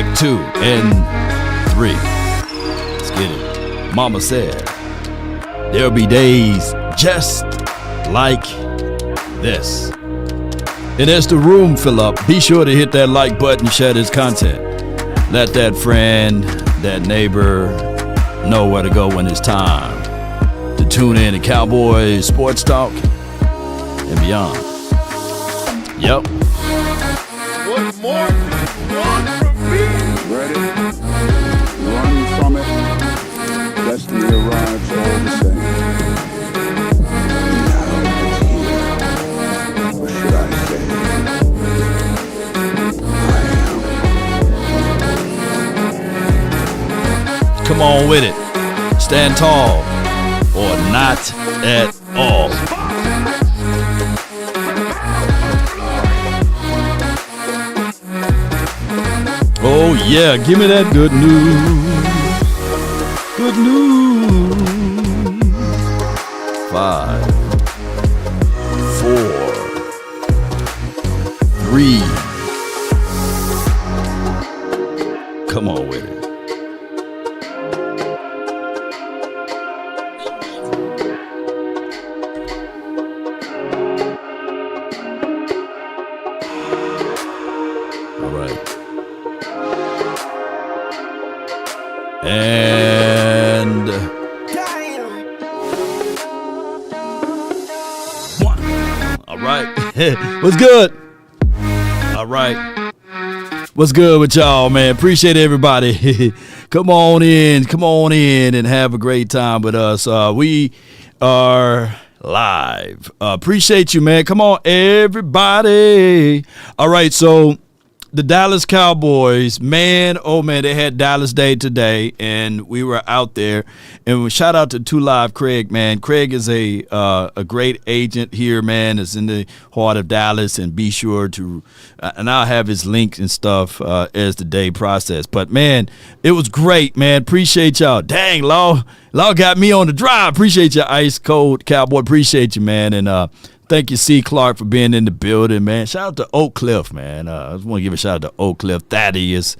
Check 2 and 3. Let's get it. Mama said, there'll be days just like this. And as the room fill up, be sure to hit that like button, share this content. Let that friend, that neighbor know where to go when it's time to tune in to Cowboys Sports Talk and beyond. Yep. What more do you want from me? Ready? Run from it. Destiny arrives all the same. Now it's here. Or should I say, I am. Come on with it. Stand tall or not at all. Oh yeah, give me that good news. Good news. 5, 4, 3. Come on with it. All right. And 1. All right. What's good? All right. What's good with y'all, man? Appreciate everybody. Come on in and have a great time with us. We are live. Appreciate you, man. Come on, everybody. All right, so the Dallas Cowboys, man, oh man, they had Dallas Day today, and we were out there. And shout out to 2 Live Craig, man. Craig is a great agent here, man. Is in the heart of Dallas, and be sure to, and I'll have his links and stuff as the day process. But man, it was great, man. Appreciate y'all. Dang, Law got me on the drive. Appreciate you, Ice Cold Cowboy. Appreciate you, man, and thank you, C. Clark, for being in the building, man. Shout out to Oak Cliff, man. I just want to give a shout out to Oak Cliff. Thaddeus.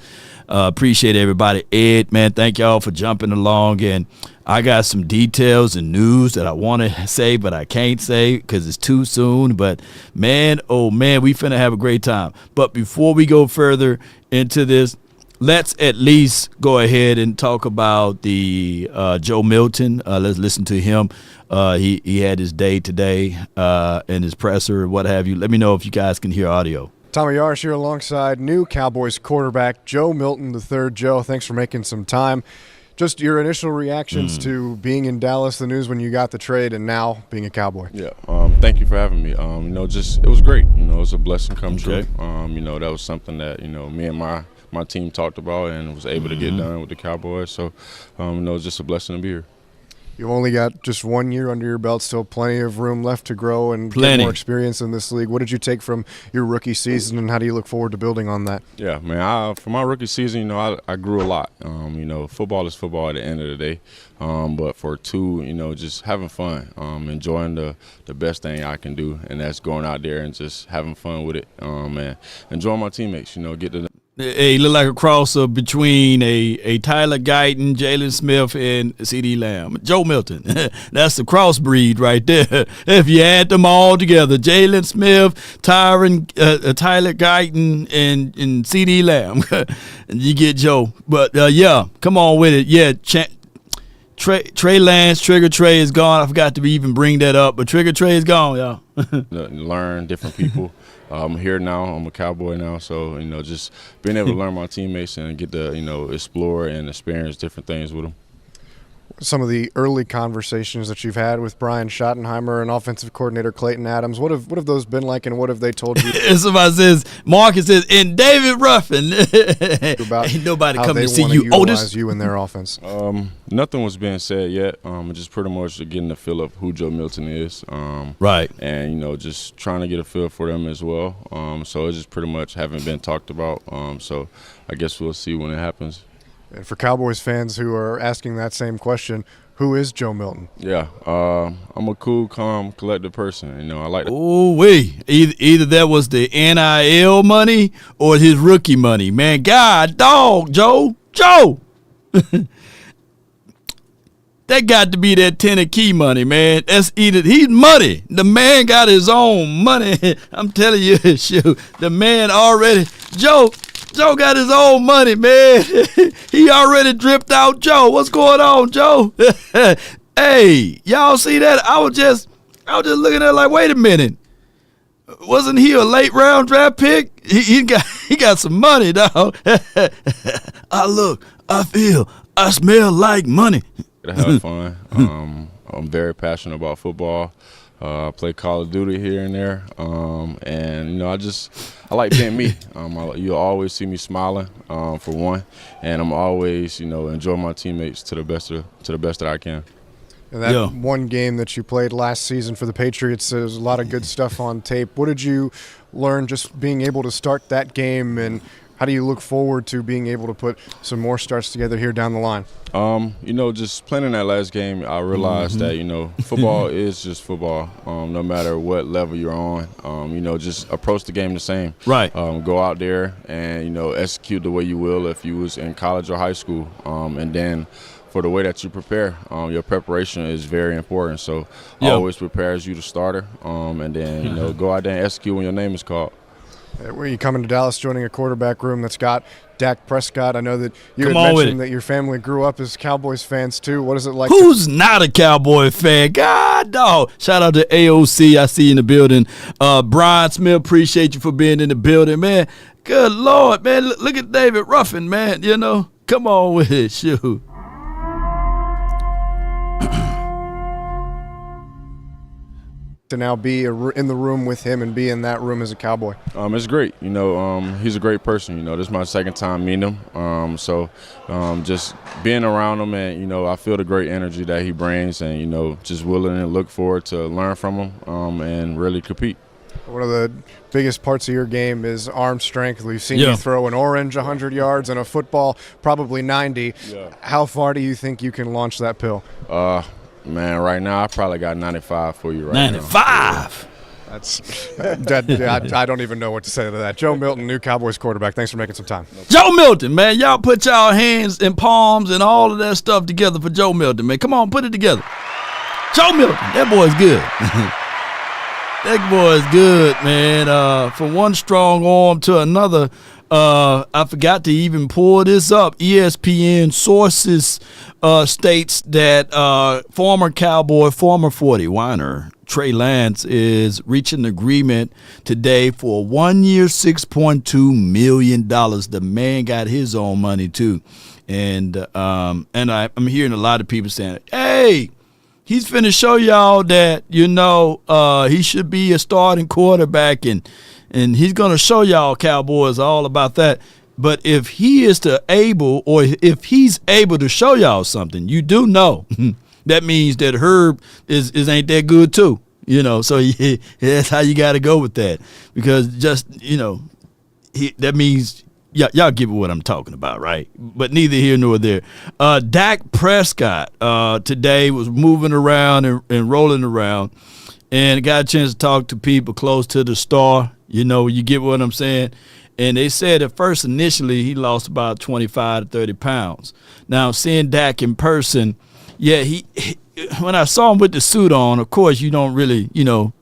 Appreciate everybody. Ed, man, thank y'all for jumping along. And I got some details and news that I want to say, but I can't say because it's too soon. But, man, oh, man, we finna have a great time. But before we go further into this, let's at least go ahead and talk about the Joe Milton. Let's listen to him. He had his day today and his presser, what have you. Let me know if you guys can hear audio. Tommy Yarsh here alongside new Cowboys quarterback Joe Milton III. Joe, thanks for making some time. Just your initial reactions to being in Dallas, the news when you got the trade, and now being a Cowboy. Yeah, thank you for having me. It was great. It was a blessing come true. That was something that, me and my team talked about and was able to get done with the Cowboys. So, it's just a blessing to be here. You've only got just 1 year under your belt, still plenty of room left to grow and get more experience in this league. What did you take from your rookie season, and how do you look forward to building on that? Yeah, man, for my rookie season, I grew a lot. Football is football at the end of the day. But for 2, just having fun, enjoying the best thing I can do, and that's going out there and just having fun with it, and enjoying my teammates, get to Hey, look like a crossover between a Tyler Guyton, Jalen Smith, and C.D. Lamb. Joe Milton. That's the crossbreed right there. If you add them all together, Jalen Smith, Tyler Guyton, and C.D. Lamb, and you get Joe. But, yeah, come on with it. Yeah, Trey Lance, Trigger Trey is gone. I forgot to even bring that up, but Trigger Trey is gone, y'all. Learn different people. I'm here now. I'm a Cowboy now, so just being able to learn my teammates and get to explore and experience different things with them. Some of the early conversations that you've had with Brian Schottenheimer and offensive coordinator Clayton Adams, what have those been like, and what have they told you? Somebody says, Marcus says, and David Ruffin. Ain't nobody coming to see you, Otis. You in their offense. Nothing was being said yet. Just pretty much getting the feel of who Joe Milton is. Right. And, just trying to get a feel for them as well. So it's just pretty much haven't been talked about. So I guess we'll see when it happens. And for Cowboys fans who are asking that same question, Who is Joe Milton? Yeah, I'm a cool, calm, collected person. You know, I like to. Oh, wait. Either that was the NIL money or his rookie money. Man, God, dog, Joe. That got to be that Tennessee money, man. That's either he's money. The man got his own money. I'm telling you, shoot. The man already, Joe got his own money, man. He already dripped out. Joe, what's going on, Joe? Hey, y'all see that? I was just looking at it like, wait a minute. Wasn't he a late round draft pick? He got some money, dog. I look, I feel, I smell like money. To have fun. I'm very passionate about football. I play Call of Duty here and there, and you know, I like being me. You'll always see me smiling, for one, and I'm always, you know, enjoy my teammates to the best that I can. And that one game that you played last season for the Patriots, there's a lot of good stuff on tape. What did you learn just being able to start that game, and how do you look forward to being able to put some more starts together here down the line? You know, just playing in that last game, I realized that, you know, football is just football, no matter what level you're on. You know, just approach the game the same. Right. Go out there and, you know, execute the way you will if you was in college or high school. And then for the way that you prepare, your preparation is very important. So I always prepare as you the starter, and then, you know, go out there and execute when your name is called. When you come into Dallas, joining a quarterback room that's got Dak Prescott, I know that you had mentioned that your family grew up as Cowboys fans too. What is it like? Who's not a Cowboy fan? God, dog. Shout out to AOC. I see you in the building. Brian Smith, appreciate you for being in the building, man. Good Lord, man. Look at David Ruffin, man. You know, come on with it. Shoot. To now be in the room with him and be in that room as a Cowboy? It's great. You know, he's a great person. You know, this is my second time meeting him. So just being around him, and, you know, I feel the great energy that he brings, and, you know, just willing to look forward to learn from him and really compete. One of the biggest parts of your game is arm strength. We've seen you throw an orange 100 yards and a football probably 90. Yeah. How far do you think you can launch that pill? Man, right now I probably got 95 for you right 95. now. 95? I don't even know what to say to that. Joe Milton, new Cowboys quarterback. Thanks for making some time. Joe Milton, man. Y'all put y'all hands and palms and all of that stuff together for Joe Milton, man. Come on, put it together. Joe Milton, that boy's good. That boy's good, man. From one strong arm to another. I forgot to even pull this up. ESPN sources states that former Cowboy, former 40-winer Trey Lance is reaching an agreement today for a 1 year, $6.2 million. The man got his own money too, and I'm hearing a lot of people saying, "Hey, he's finna show y'all that, you know, he should be a starting quarterback, and he's gonna show y'all Cowboys all about that." But if he is if he's able to show y'all something, you do know that means that Herb is ain't that good too, you know. So that's how you got to go with that, because just, you know, that means y'all get what I'm talking about, right? But neither here nor there. Dak Prescott today was moving around and rolling around, and got a chance to talk to people close to the star. You know, you get what I'm saying? And they said at first, initially, he lost about 25 to 30 pounds. Now, seeing Dak in person, he when I saw him with the suit on, of course, you don't really, you know,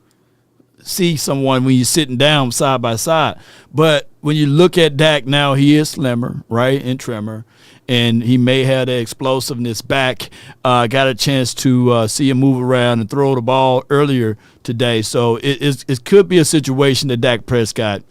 see someone when you're sitting down side by side. But when you look at Dak now, he is slimmer, right, and trimmer, and he may have the explosiveness back. Got a chance to see him move around and throw the ball earlier today. So it could be a situation that Dak Prescott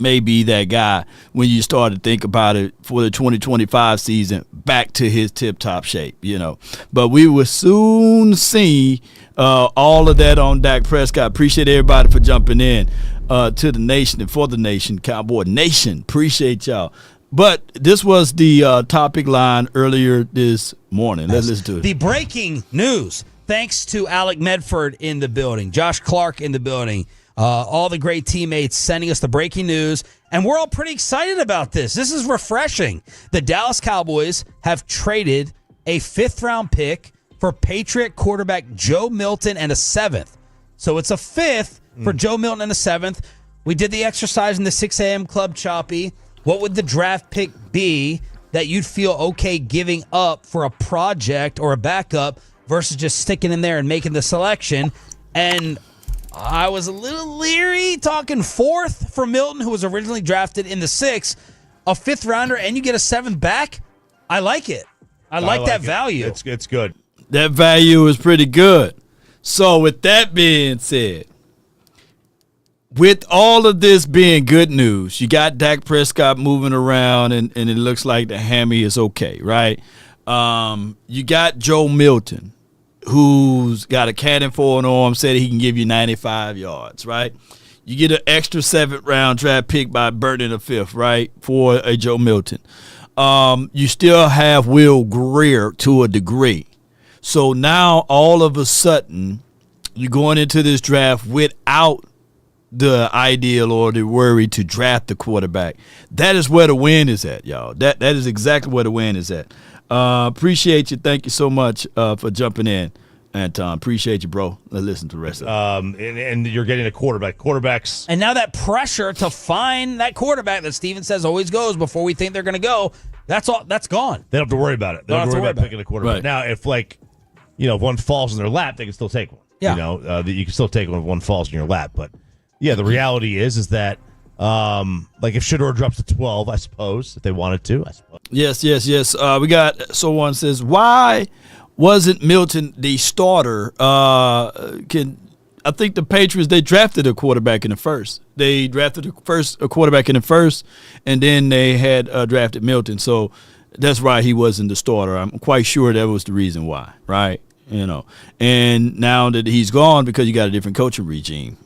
may be that guy when you start to think about it for the 2025 season, back to his tip-top shape, you know. But we will soon see all of that on Dak Prescott. Appreciate everybody for jumping in to the nation and for the nation, Cowboy Nation. Appreciate y'all. But this was the topic line earlier this morning. Let's listen to it. The breaking news, thanks to Alec Medford in the building, Josh Clark in the building, all the great teammates sending us the breaking news, and we're all pretty excited about this. This is refreshing. The Dallas Cowboys have traded a 5th-round pick for Patriot quarterback Joe Milton and a 7th. So it's a 5th for Joe Milton and a 7th. We did the exercise in the 6 a.m. Club, Choppy. What would the draft pick be that you'd feel okay giving up for a project or a backup versus just sticking in there and making the selection? And I was a little leery talking 4th for Milton, who was originally drafted in the 6th. A 5th rounder, and you get a 7th back? I like it. I like that value. It's good. That value is pretty good. So with that being said, with all of this being good news, you got Dak Prescott moving around, and it looks like the hammy is okay, right? You got Joe Milton, who's got a cannon for an arm, said he can give you 95 yards, right? You get an extra 7th-round draft pick by burning a 5th, right, for a Joe Milton. You still have Will Greer to a degree. So now all of a sudden you're going into this draft without the ideal or the worry to draft the quarterback. That is where the win is at, y'all. That is exactly where the win is at. Appreciate you. Thank you so much for jumping in. And Tom, appreciate you, bro. Let's listen to the rest of it. And you're getting a quarterback. Quarterbacks. And now that pressure to find that quarterback that Steven says always goes before we think they're going to go, that's gone. They don't have to worry about it. They don't have to worry about picking a quarterback. Right. Now, if if one falls in their lap, they can still take one. Yeah. You can still take one if one falls in your lap. But yeah, the reality is that if Shedeur drops to 12, I suppose, if they wanted to, I suppose. Yes. We got someone says, why wasn't Milton the starter? I think the Patriots, they drafted a quarterback in the first. They drafted a quarterback in the first, and then they had drafted Milton. So that's why he wasn't the starter. I'm quite sure that was the reason why, right? And now that he's gone because you got a different coaching regime.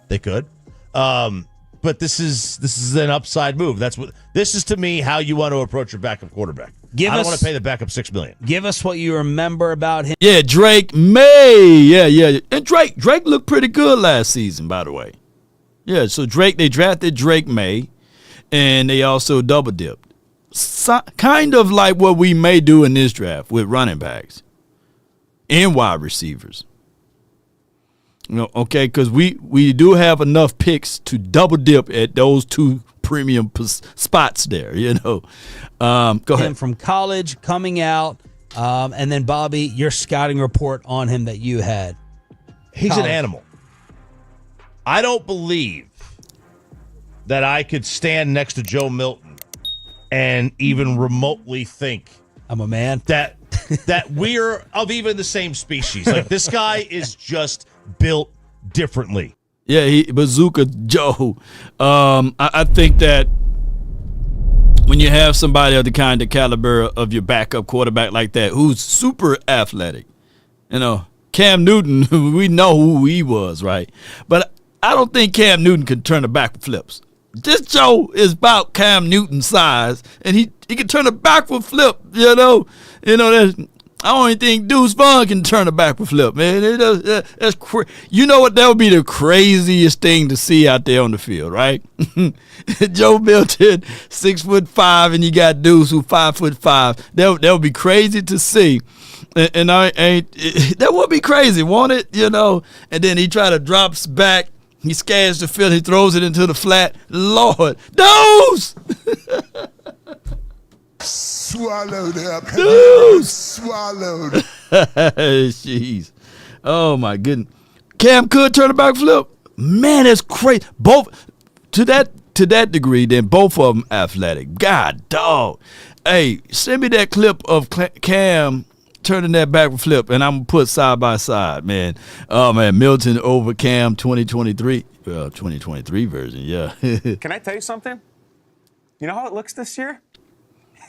They could. But this is an upside move. This is to me how you want to approach your backup quarterback. I don't want to pay the backup $6 million. Give us what you remember about him. Yeah, Drake May. Yeah. And Drake looked pretty good last season, by the way. Yeah, so they drafted Drake May, and they also double dipped. Kind of like what we may do in this draft with running backs and wide receivers. Okay, because we do have enough picks to double dip at those two premium spots there, Go ahead. Him from college, coming out, and then, Bobby, your scouting report on him that you had. He's an animal. I don't believe that I could stand next to Joe Milton and even remotely think I'm a man. That we're of even the same species. Like, this guy is just built differently. Yeah, Bazooka Joe. I think that when you have somebody of the kind of caliber of your backup quarterback like that, who's super athletic, Cam Newton, we know who he was, right? But I don't think Cam Newton can turn a backward flips. This Joe is about Cam Newton's size, and he can turn a backward flip, I don't even think Deuce Vaughn can turn a backward flip, man. That's you know what? That would be the craziest thing to see out there on the field, right? Joe Milton, 6'5", and you got Deuce who 5'5". That would be crazy to see, and that would be crazy, won't it? And then he try to drops back. He scans the field. He throws it into the flat. Lord, Deuce! Swallowed up. Deuce! Swallowed. Jeez. Oh, my goodness. Cam could turn a back flip. Man, that's crazy. Both to that degree, then both of them athletic. God, dog. Hey, send me that clip of Cam turning that backward flip, and I'm going to put side by side, man. Oh, man, Milton over Cam 2023. 2023 version, yeah. Can I tell you something? You know how it looks this year?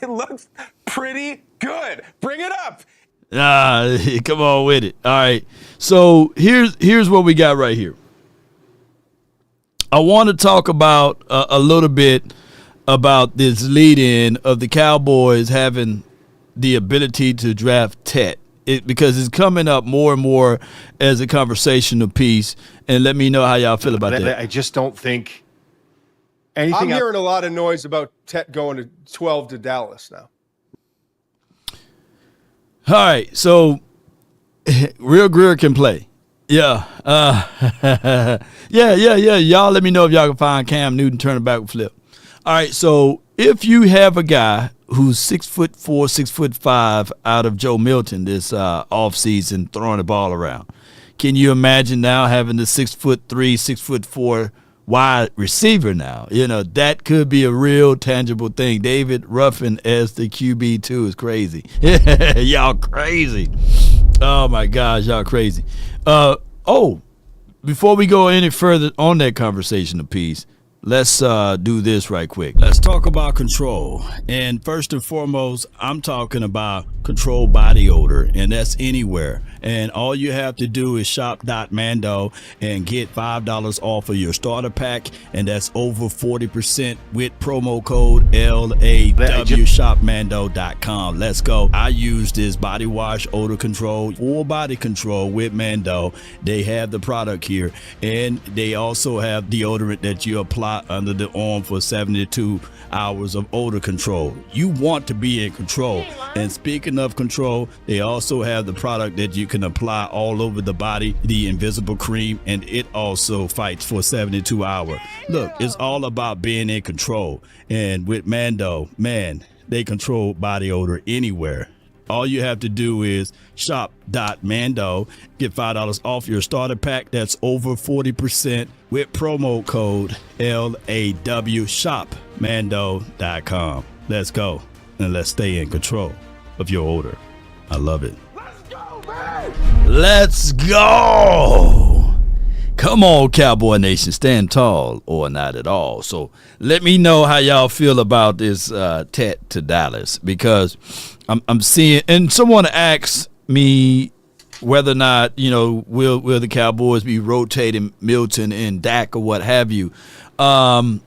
It looks pretty good. Bring it up. Come on with it. All right. So here's what we got right here. I want to talk about a little bit about this lead-in of the Cowboys having the ability to draft Tet. Because it's coming up more and more as a conversational piece. And let me know how y'all feel about that. I just don't think anything. I'm hearing a lot of noise about Tet going to 12 to Dallas now. All right, so Real Greer can play. Yeah. Yeah. Y'all let me know if y'all can find Cam Newton turning back with flip. All right, so if you have a guy who's 6'4", 6'5" out of Joe Milton this offseason throwing the ball around, can you imagine now having the 6'3", 6'4" wide receiver now? You know, that could be a real tangible thing. David Ruffin as the QB2 is crazy. Y'all crazy. Oh, my gosh, y'all crazy. Before we go any further on that conversational piece, let's do this right quick. Let's talk about control. And first and foremost, I'm talking about control body odor, and that's anywhere. And all you have to do is shop.mando and get $5 off of your starter pack, and that's over 40% with promo code LAW. Shopmando.com. Let's go. I use this body wash odor control, full body control with Mando. They have the product here, and they also have deodorant that you apply under the arm for 72 hours of odor control. You want to be in control. And speaking of control, they also have the product that you can apply all over the body, the invisible cream, and it also fights for 72 hours. Look, it's all about being in control. And with Mando, man, they control body odor anywhere. All you have to do is shop.mando, get $5 off your starter pack. That's over 40% with promo code LAW. Shopmando.com. Let's go, and let's stay in control of your odor. I love it. Let's go, man! Let's go! Come on, Cowboy Nation, stand tall or not at all. So let me know how y'all feel about this Tet to Dallas, because I'm seeing, and someone asked me whether or not, you know, will the Cowboys be rotating Milton and Dak or what have you. I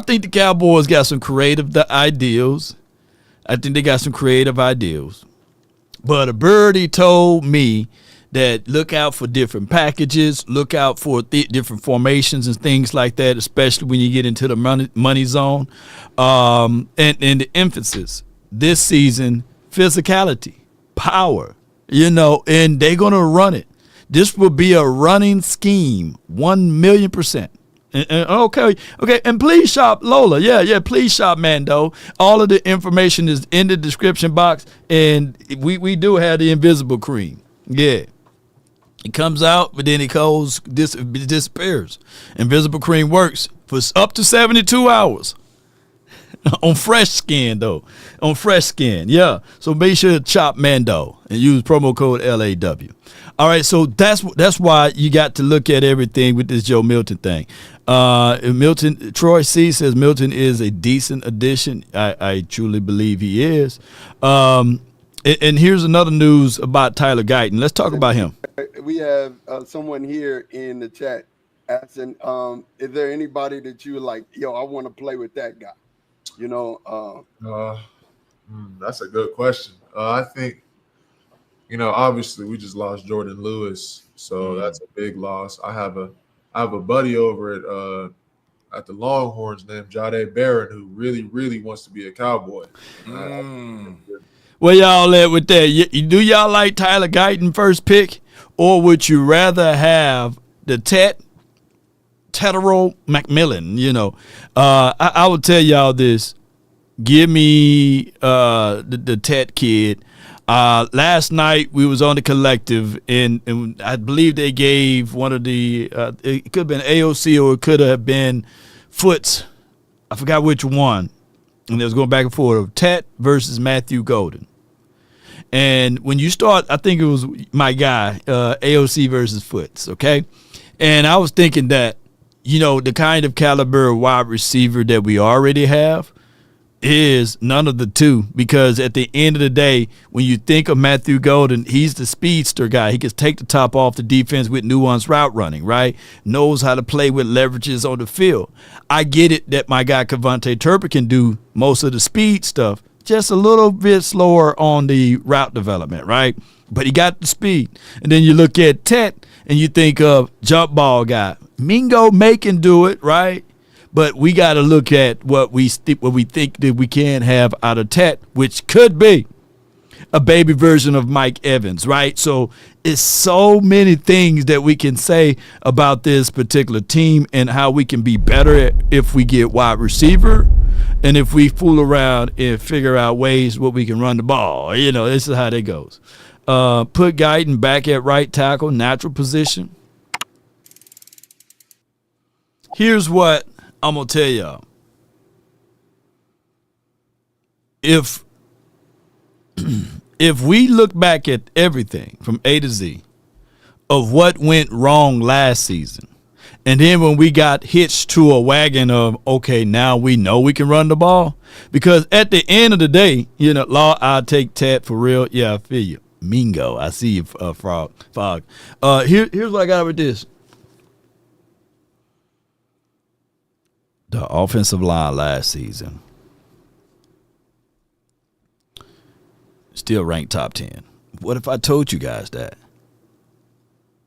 think the Cowboys got some creative ideals. But a birdie told me that look out for different packages, look out for different formations and things like that, especially when you get into the money zone. And the emphasis this season, physicality, power, you know, and they're going to run it. This will be a running scheme, 1,000,000%. Okay, and please shop Lola. Yeah, please shop Mando. All of the information is in the description box, and we do have the invisible cream. Yeah. It comes out, but then it disappears. Invisible cream works for up to 72 hours. On fresh skin, though. On fresh skin, yeah. So make sure to shop Mando and use promo code LAW. All right, so that's why you got to look at everything with this Joe Milton thing. Troy C says Milton is a decent addition. I truly believe he is. And here's another news about Tyler Guyton. Let's talk about him. We have someone here in the chat asking, is there anybody that you like, yo, I want to play with that guy? You know, that's a good question. I think, you know, obviously we just lost Jordan Lewis, so that's a big loss. I have a buddy over at the Longhorns named Jade Barron who really wants to be a Cowboy. Where y'all at with that? Do y'all like Tyler Guyton first pick, or would you rather have the Tetero McMillan? You know, I would tell y'all this. Give me the Tet kid. Last night we was on the collective, and I believe they gave one of the it could have been AOC or it could have been Foots. I forgot which one. And they was going back and forth of Tet versus Matthew Golden. And when you start, I think it was my guy, AOC versus Foots, okay? And I was thinking that, you know, the kind of caliber wide receiver that we already have is none of the two, because at the end of the day, when you think of Matthew Golden, he's the speedster guy. He can take the top off the defense with nuanced route running, right? Knows how to play with leverages on the field. I get it that my guy Kevontae Turpin can do most of the speed stuff, just a little bit slower on the route development, right? But he got the speed. And then you look at Tet and you think of jump ball guy. Mingo May can do it, right? But we got to look at what we think that we can have out of Tet, which could be a baby version of Mike Evans, right? So it's so many things that we can say about this particular team and how we can be better if we get wide receiver and if we fool around and figure out ways what we can run the ball. You know, this is how that goes. Put Guyton back at right tackle, natural position. Here's what I'm going to tell y'all. If we look back at everything from A to Z of what went wrong last season, and then when we got hitched to a wagon of, okay, now we know we can run the ball, because at the end of the day, you know, Law, I'll take Ted for real. Yeah, I feel you. Mingo, I see you, Fog. Here's what I got with this. The offensive line last season still ranked top 10. What if I told you guys that?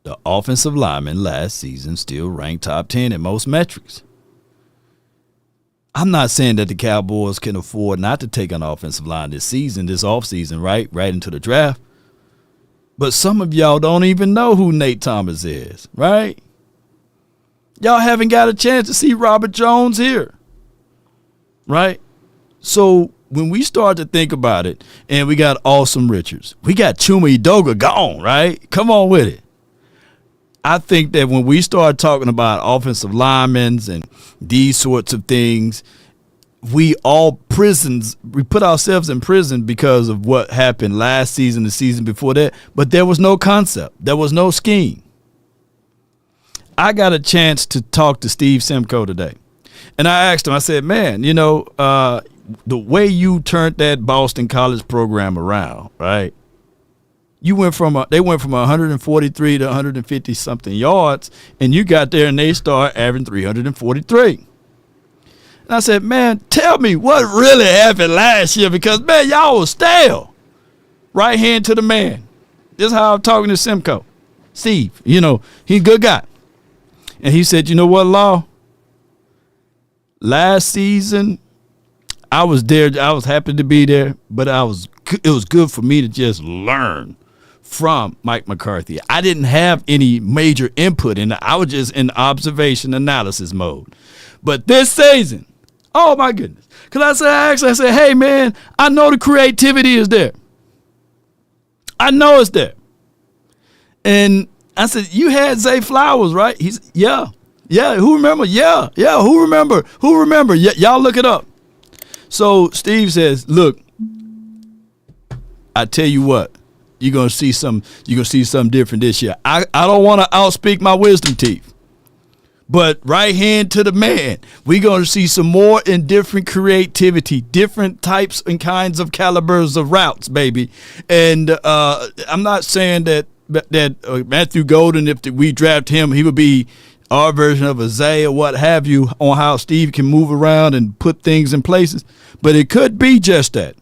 The offensive lineman last season still ranked top 10 in most metrics. I'm not saying that the Cowboys can afford not to take an offensive line this offseason, right into the draft. But some of y'all don't even know who Nate Thomas is, right? Y'all haven't got a chance to see Robert Jones here, right? So when we start to think about it, and we got Awesome Richards, we got Chuma Edoga gone, right? Come on with it. I think that when we start talking about offensive linemen and these sorts of things, we put ourselves in prison because of what happened last season, the season before that, but there was no concept. There was no scheme. I got a chance to talk to Steve Simcoe today, and I asked him, I said, man, you know, the way you turned that Boston College program around, right? They went from 143 to 150 something yards, and you got there and they start averaging 343. And I said, man, tell me what really happened last year, because man, y'all was stale. Right hand to the man. This is how I'm talking to Simcoe. Steve, you know, he's a good guy. And he said, you know what, Law? Last season, I was there. I was happy to be there, but it was good for me to just learn from Mike McCarthy. I didn't have any major input in it. I was just in observation analysis mode. But this season, oh my goodness. Because I said, hey man, I know the creativity is there. I know it's there. And I said, you had Zay Flowers, right? He's, yeah. Who remember? Yeah. Who remember? Y'all look it up. So Steve says, look, I tell you what, you're gonna see something different this year. I don't want to outspeak my wisdom teeth, but right hand to the man, we're gonna see some more and different creativity, different types and kinds of calibers of routes, baby. And I'm not saying that Matthew Golden, if we draft him, he would be our version of a Zay or what have you on how Steve can move around and put things in places. But it could be just that.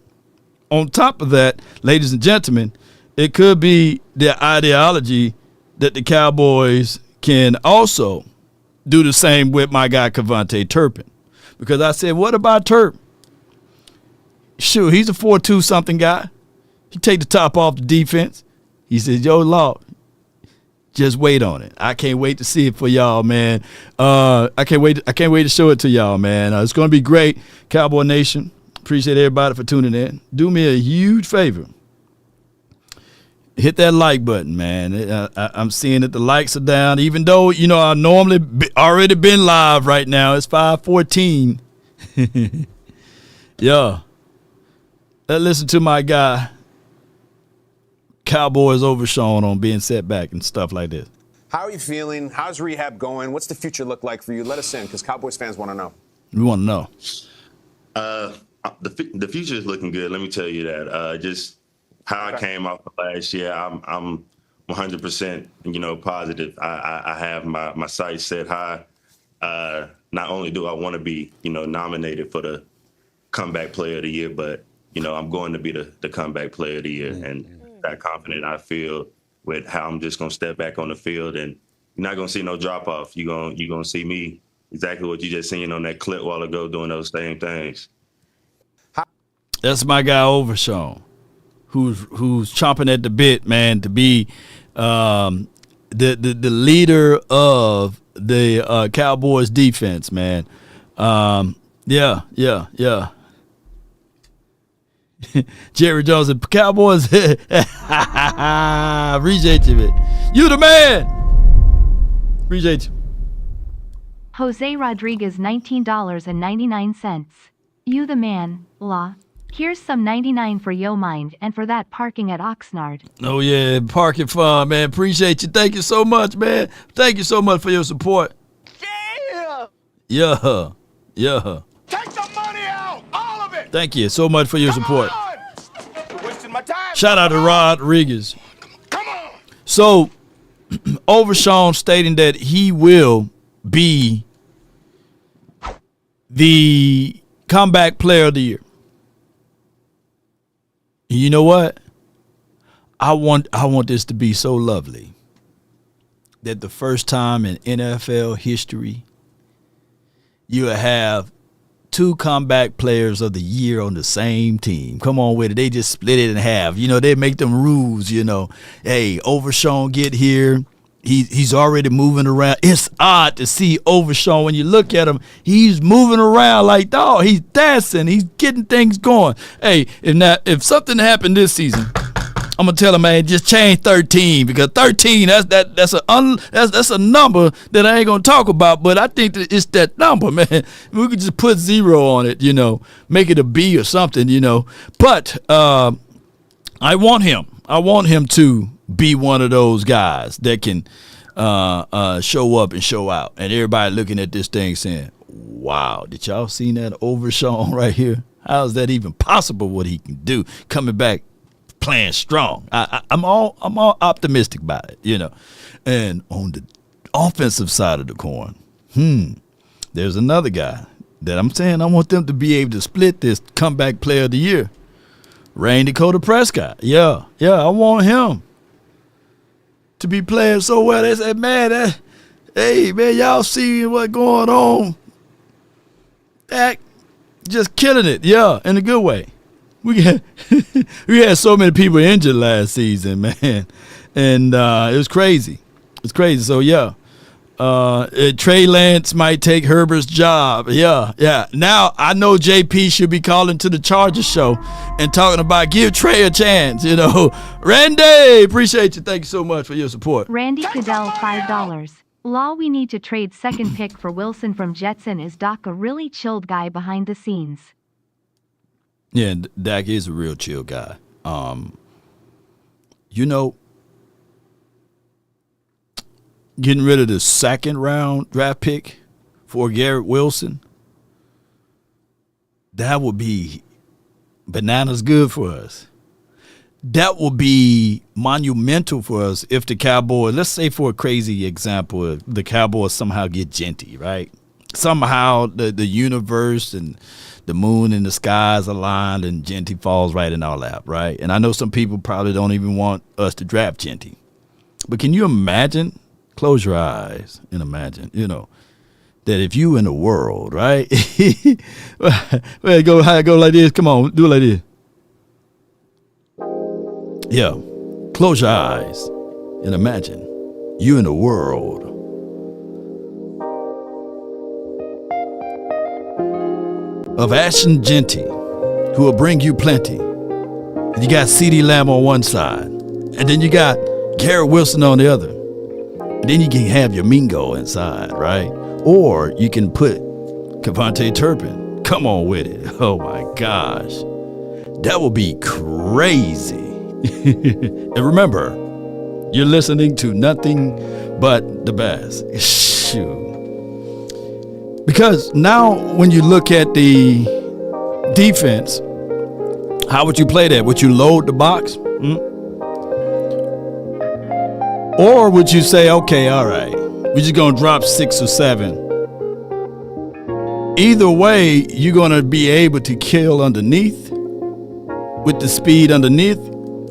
On top of that, ladies and gentlemen, it could be the ideology that the Cowboys can also do the same with my guy Cavante Turpin. Because I said, what about Turp? Sure, he's a 4-2 something guy. He take the top off the defense. He says, yo, Law, just wait on it. I can't wait to see it for y'all, man. I can't wait to show it to y'all, man. It's going to be great. Cowboy Nation, appreciate everybody for tuning in. Do me a huge favor. Hit that like button, man. I'm seeing that the likes are down, even though, you know, I normally already been live right now. It's 5:14. Yeah. Let's listen to my guy, Cowboys Overshawn, on being set back and stuff like this. How are you feeling? How's rehab going? What's the future look like for you? Let us in, because Cowboys fans want to know. We want to know. The future is looking good. Let me tell you that. Just how I came off last year, I'm 100%, you know, positive. I have my sights set high. Not only do I want to be, you know, nominated for the comeback player of the year, but, you know, I'm going to be the comeback player of the year. And that confident I feel with how I'm just going to step back on the field, and you're not going to see no drop off. You're going to see me exactly what you just seen on that clip a while ago, doing those same things. That's my guy Overshawn, who's chomping at the bit, man, to be the leader of the Cowboys defense, man. Yeah. Jerry Jones and Cowboys. Appreciate you, man. You the man. Appreciate you. Jose Rodriguez, $19.99. You the man, Law. Here's some 99 for yo mind and for that parking at Oxnard. Oh, yeah, parking fun, man. Appreciate you. Thank you so much, man. Thank you so much for your support. Yeah. Take the money out, all of it. Thank you so much for your support. Wasting my time. Shout out to Rodriguez. Come on. So, Overshawn stating that he will be the comeback player of the year. You know what? I want this to be so lovely that the first time in NFL history you have two comeback players of the year on the same team. Come on with it. They just split it in half. You know, they make them rules, you know. Hey, Overshawn get here. He's already moving around. It's odd to see Overshawn. When you look at him, he's moving around like, dog, he's dancing. He's getting things going. Hey, if something happened this season, I'm gonna tell him, man, just change 13 because 13 that's a number that I ain't gonna talk about, but I think that it's that number, man. We could just put 0 on it, you know, make it a B or something, you know. But I want him to be one of those guys that can show up and show out, and everybody looking at this thing saying, "Wow, did y'all see that Overshawn right here? How is that even possible? What he can do coming back?" Playing strong. I'm all optimistic about it, you know. And on the offensive side of the coin, there's another guy that I'm saying I want them to be able to split this comeback player of the year. Rain Dakota Prescott. Yeah, I want him to be playing so well. They said, man, hey, man, y'all see what going on? Dak just killing it, yeah, in a good way. We had so many people injured last season, man, and it was crazy. It's crazy. So yeah, Trey Lance might take Herbert's job. Yeah. Now I know JP should be calling to the Chargers show and talking about give Trey a chance. You know, Randy, appreciate you. Thank you so much for your support. Randy Cadell, $5. Law, we need to trade second pick for Wilson from Jetson. Is Doc a really chilled guy behind the scenes? Yeah, Dak is a real chill guy. You know, getting rid of the second round draft pick for Garrett Wilson, that would be bananas good for us. That would be monumental for us if the Cowboys, let's say for a crazy example, if the Cowboys somehow get Genty, right? Somehow the universe and the moon and the skies aligned and Genty falls right in our lap, right? And I know some people probably don't even want us to draft Genty. But can you imagine? Close your eyes and imagine, you know, that if you in the world, right? Well, go like this. Come on, do it like this. Yeah. Close your eyes and imagine you in the world of Ashton Genty, who will bring you plenty. And you got CeeDee Lamb on one side, and then you got Garrett Wilson on the other. And then you can have your Mingo inside, right? Or you can put Kevontae Turpin. Come on with it. Oh my gosh. That would be crazy. And remember, you're listening to nothing but the best. Shoot. Because now when you look at the defense, how would you play that? Would you load the box? Or would you say, okay, all right, we're just going to drop 6 or 7. Either way, you're going to be able to kill underneath with the speed underneath,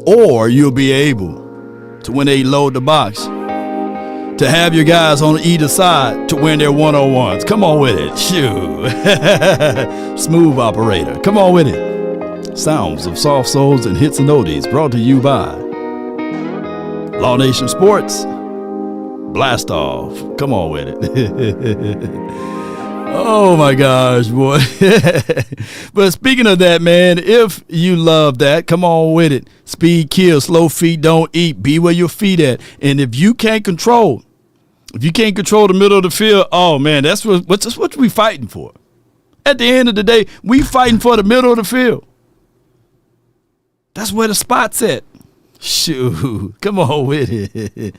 or you'll be able to, when they load the box, to have your guys on either side to win their one-on-ones. Come on with it. Shoot. Smooth operator. Come on with it. Sounds of soft souls and hits and oldies brought to you by Law Nation Sports. Blast off. Come on with it. Oh my gosh, boy. But speaking of that, man, if you love that, come on with it. Speed kills, slow feet don't eat. Be where your feet at. And if you can't control the middle of the field, oh man, that's what we fighting for. At the end of the day, we fighting for the middle of the field. That's where the spot's at. Shoot, come on with it.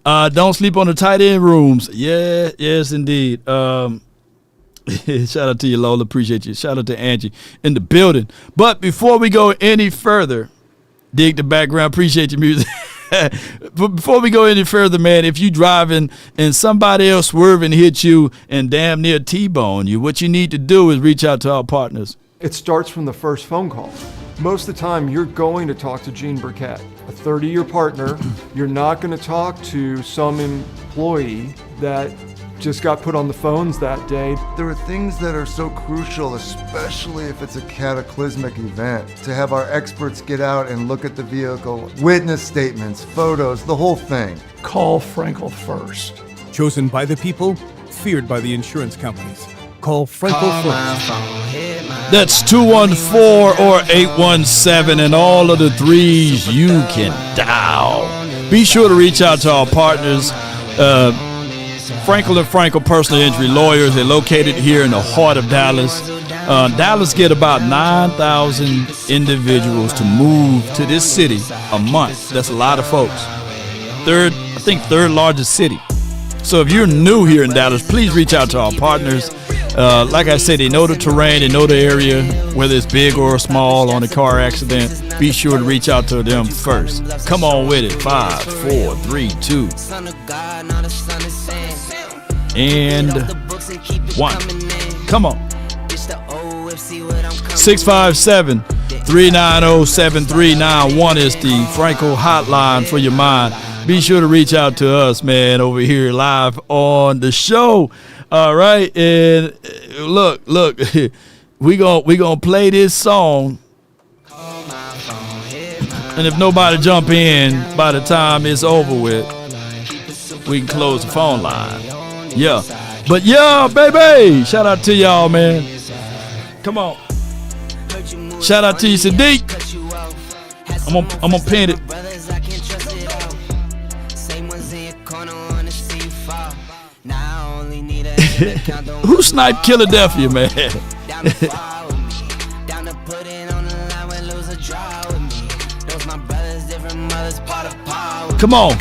Don't sleep on the tight end rooms. Yeah, yes, indeed. Shout out to you, Lola. Appreciate you. Shout out to Angie in the building. But before we go any further, dig the background. Appreciate your music. But before we go any further, man, if you driving and somebody else swerving hit you and damn near T-bone you, what you need to do is reach out to our partners. It starts from the first phone call. Most of the time, you're going to talk to Gene Burkett, a 30-year partner. You're not going to talk to some employee that just got put on the phones that day. There are things that are so crucial, especially if it's a cataclysmic event, to have our experts get out and look at the vehicle, witness statements, photos, the whole thing. Call Frenkel first. Chosen by the people, feared by the insurance companies. Call Frenkel first. That's 214 or 817, and all of the threes you can dial. Be sure to reach out to our partners, Frenkel and Frenkel Personal Injury Lawyers. They're located here in the heart of Dallas. Dallas get about 9,000 individuals to move to this city a month. That's a lot of folks. Third largest city. So if you're new here in Dallas, please reach out to our partners. Like I said, they know the terrain, they know the area, whether it's big or small on a car accident. Be sure to reach out to them first. Come on with it. 5, 4, 3, 2, and 1. Come on. 657-390-7391 is the Frenkel hotline for your mind. Be sure to reach out to us, man, over here live on the show. All right, and look, we gonna play this song, and if nobody jump in by the time it's over with, we can close the phone line. Yeah, but yeah, baby, shout out to y'all, man. Come on, shout out to you, Sadiq. I'm gonna pin it. Who sniped Philadelphia, man? Come on.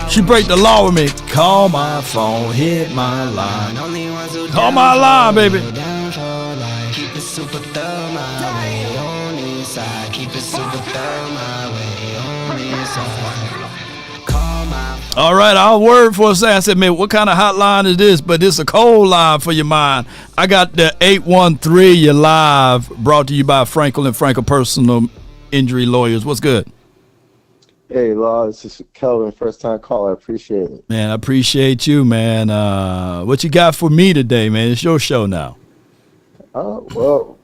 She break the law with me. Call my phone, hit my line. Call my line, baby. Keep it super thorough my way on inside. Keep it super thorough my way on inside. All right, I'll word for a second. I said, man, what kind of hotline is this? But it's a cold line for your mind. I got the 813, you're live, brought to you by Frenkel and Frenkel Personal Injury Lawyers. What's good? Hey, Law, this is Kelvin, first time caller. I appreciate it. Man, I appreciate you, man. What you got for me today, man? It's your show now. Well,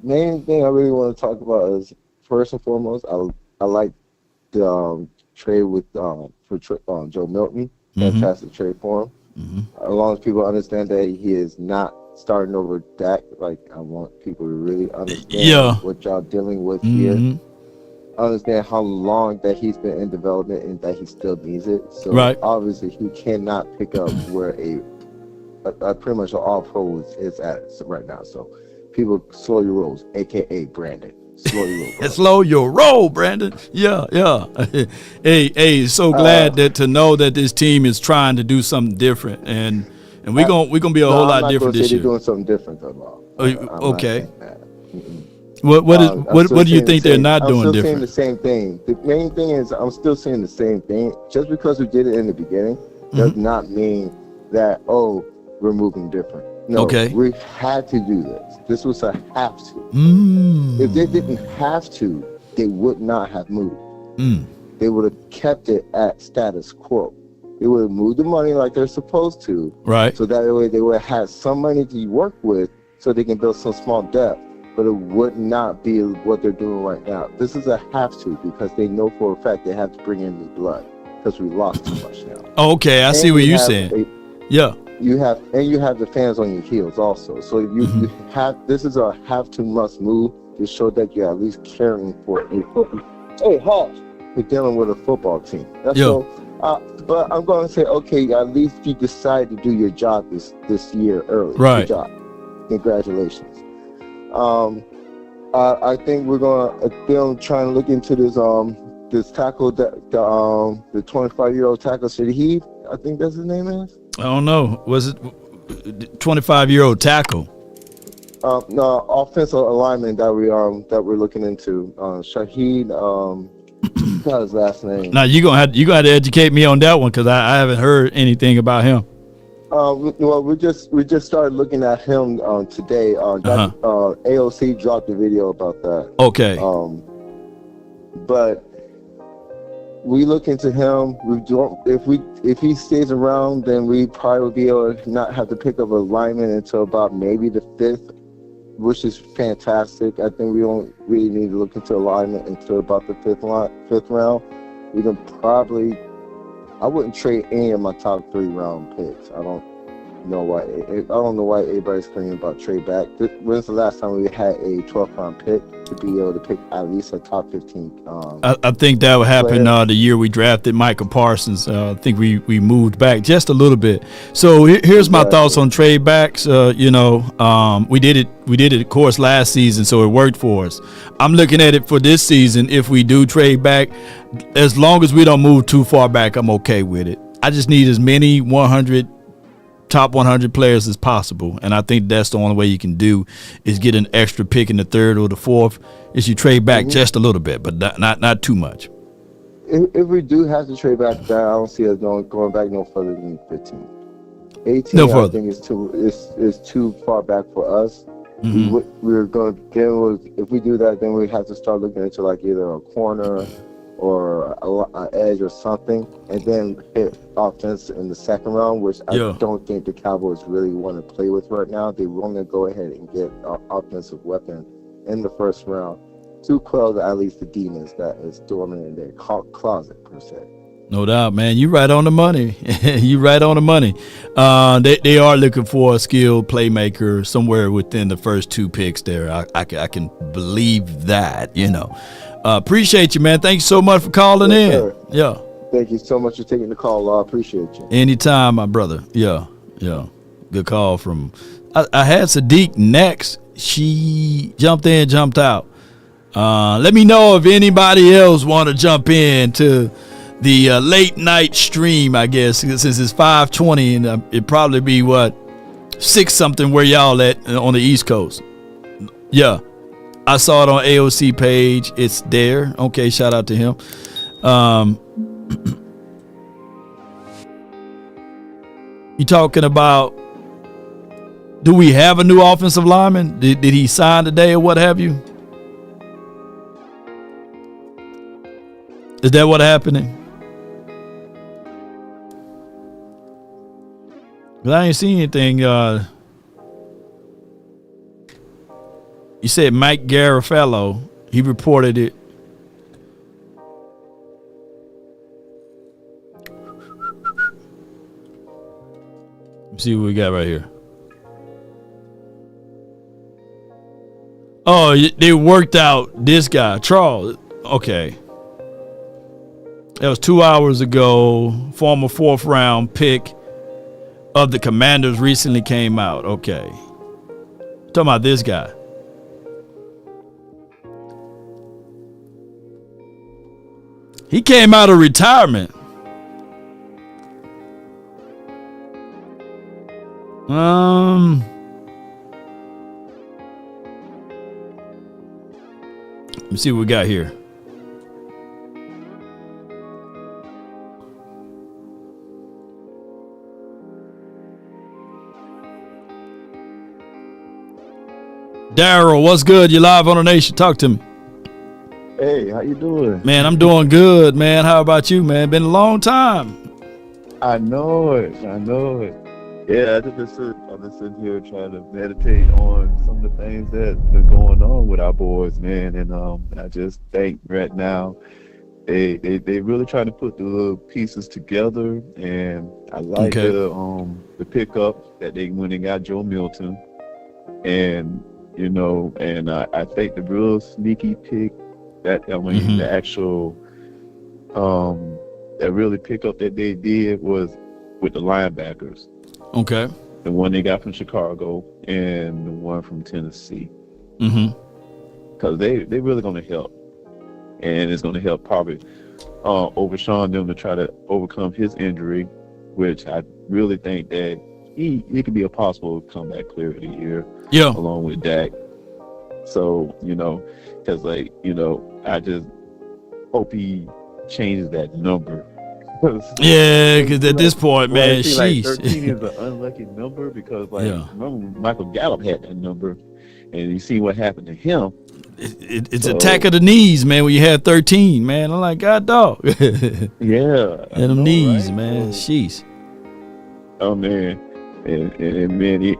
main thing I really want to talk about is, first and foremost, I like the trade with for Joe Milton. Fantastic trade for him. As long as people understand that he is not starting over Dak, like I want people to really understand what y'all dealing with here. Understand how long that he's been in development and that he still needs it. So obviously he cannot pick up where a pretty much an all-pro is at right now. So people slow your rolls, aka Brandon. Slow your roll. Slow your roll, Brandon. Yeah. Hey, so glad that to know that this team is trying to do something different, and we're gonna be a whole lot different this year. They're doing something different, though. Okay. What do you think they're not doing different? I'm still saying the same thing. The main thing is I'm still saying the same thing. Just because we did it in the beginning does not mean that we're moving different. No, we had to do this. This was a have to. If they didn't have to, they would not have moved. They would have kept it at status quo. They would have moved the money like they're supposed to. Right. So that way they would have had some money to work with so they can build some small depth. but it would not be what they're doing right now. This is a have to, because they know for a fact they have to bring in new blood because we lost too much now. Okay, I see what you're saying. Yeah. You have the fans on your heels also. So you have, this is a have to must move to show that you're at least caring for a football. Hey, Hawks, you're dealing with a football team. That's so. But I'm going to say, okay, at least you decided to do your job this year early. Right. Good job. Congratulations. I think we're going to trying to look into this tackle, the 25-year-old tackle, Shaheed. I think that's his name is. I don't know. Was it 25-year-old tackle? No, offensive alignment that we're looking into. Shaheed. Not his last name. Now you gonna have to educate me on that one, because I haven't heard anything about him. Well, we just started looking at him today. AOC dropped a video about that. Okay. But we look into him. If he stays around, then we probably will be able to not have to pick up a lineman until about maybe the 5th, which is fantastic. I think we don't really need to look into alignment until about the 5th round. We can probably. I wouldn't trade any of my top 3 round picks. I don't know why. I don't know why everybody's screaming about trade back. When's the last time we had a 12th round pick to be able to pick at least a top 15? I think that would happen the year we drafted Michael Parsons. I think we moved back just a little bit. So here's my thoughts on trade backs. We did it of course last season, so it worked for us. I'm looking at it for this season. If we do trade back, as long as we don't move too far back, I'm okay with it. I just need as many top 100 players as possible, and I think that's the only way you can do is get an extra pick in the 3rd or the 4th. Is you trade back just a little bit, but not too much. If we do have to trade back, I don't see us going back no further than 15. 18, no further. I think is too far back for us. We're going to, if we do that, then we have to start looking into like either a corner or an edge or something, and then hit offense in the 2nd round, which I don't think the Cowboys really want to play with right now. They want to go ahead and get an offensive weapon in the 1st round to quell at least the demons that is dormant in their closet, per se. No doubt, man. You right on the money. You right on the money. They are looking for a skilled playmaker somewhere within the first 2 picks there. I can believe that, Appreciate you, man. Thanks so much for calling in. Sir. Yeah. Thank you so much for taking the call. I appreciate you. Anytime, my brother. Yeah. Good call from. I had Sadiq next. She jumped in, jumped out. Let me know if anybody else want to jump in to the late night stream, I guess, since it's 5:20, and it'd probably be 6 something where y'all at on the East Coast. Yeah. I saw it on AOC page. It's there. Okay, shout out to him. You talking about, do we have a new offensive lineman? Did he sign today or what have you? Is that what happening? Because I ain't seen anything. You said Mike Garofalo. He reported it. Let's see what we got right here. Oh, they worked out this guy, Charles. Okay. That was 2 hours ago. Former 4th round pick of the Commanders recently came out. Okay. Talking about this guy. He came out of retirement. Let me see what we got here. Daryl, what's good? You live on the Nation. Talk to me. Hey, how you doing? Man, I'm doing good, man. How about you, man? Been a long time. I know it. Yeah, I just I'm just sitting here trying to meditate on some of the things that's been going on with our boys, man. And I just think right now they really trying to put the little pieces together. And I like the pickup that they when they got Joe Milton, and and I think the real sneaky pick that the actual that really pickup that they did was with the linebackers. Okay. The one they got from Chicago and the one from Tennessee. Because they really going to help. And it's going to help probably Overshawn them to try to overcome his injury, which I really think that he could be a possible comeback player of the year. Yeah. Along with Dak. So, because I just hope he changes that number. Yeah, because at this point, man, like sheesh. 13 is an unlucky number because, remember Michael Gallup had that number, and you see what happened to him. It's attack of the knees, man, when you had 13, man. I'm like, God, dog. Yeah. And them knees, right? Man, sheesh. Oh, man. And man, he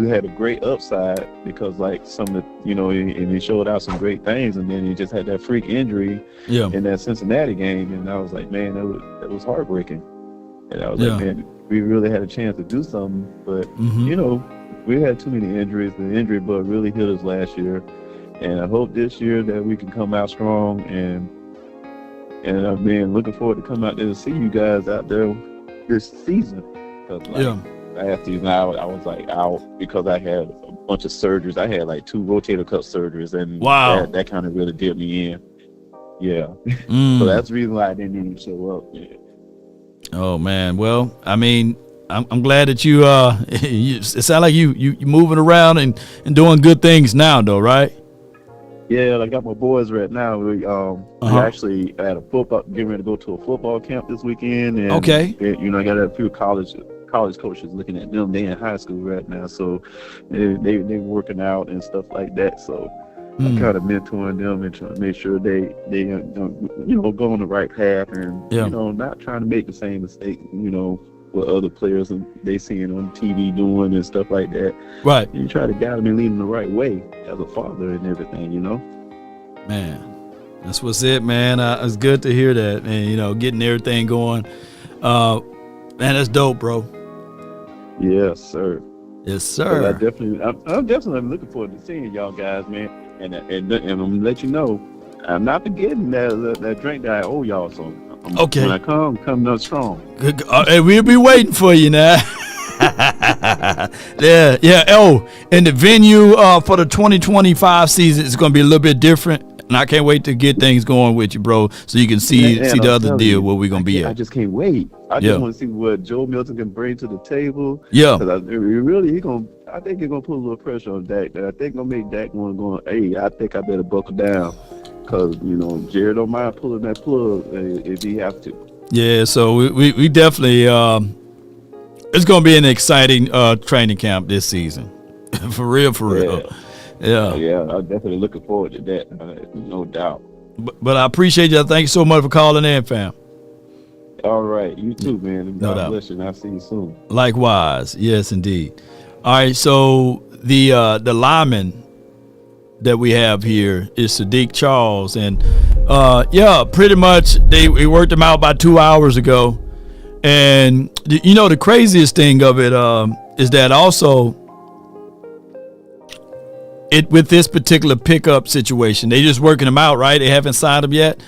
had a great upside because some of and he showed out some great things, and then he just had that freak injury in that Cincinnati game, and I was like, man, that was heartbreaking, and I was like, man, we really had a chance to do something, but we had too many injuries. The injury bug really hit us last year, and I hope this year that we can come out strong, and I've been looking forward to come out there to see you guys out there this season. Last season I was out because I had a bunch of surgeries. I had 2 rotator cuff surgeries, and that kind of really did me in. Yeah. So that's the reason why I didn't even show up. Yeah. Oh man, well, I mean, I'm glad that you it sounds like you moving around and doing good things now, though, right? Yeah, I got my boys right now. We actually had a football, getting ready to go to a football camp this weekend, and I got a few college coaches looking at them. They in high school right now, so they working out and stuff like that. So I'm kind of mentoring them and trying to make sure they go on the right path, and not trying to make the same mistake what other players they seeing on TV doing and stuff like that. Right. You try to guide them and lead them the right way as a father and everything. Man, that's what's it, man. It's good to hear that, and getting everything going. Man, that's dope, bro. Yes, sir. Yes, sir. I'm definitely looking forward to seeing y'all guys, man. And I'm gonna let you know, I'm not forgetting that drink that I owe y'all. So when I come up strong. Hey, we'll be waiting for you now. Yeah. Oh, and the venue for the 2025 season is going to be a little bit different. And I can't wait to get things going with you, bro, so you can see the other deal where we're going to be at. I just can't wait. I just want to see what Joe Milton can bring to the table. Yeah. Because I think he's going to put a little pressure on Dak. I think going to make Dak going, hey, I think I better buckle down. Because, Jared don't mind pulling that plug if he have to. Yeah, so we definitely, it's going to be an exciting training camp this season. For real. Yeah. Yeah, I'm definitely looking forward to that, no doubt. But I appreciate you. Thank you so much for calling in, fam. All right, you too, man. No God doubt. bless you, and I'll see you soon. Likewise, yes, indeed. All right, so the lineman that we have here is Sadiq Charles, and pretty much we worked him out about 2 hours ago, and the craziest thing of it is that also. With this particular pickup situation, they just working him out, right? They haven't signed him yet.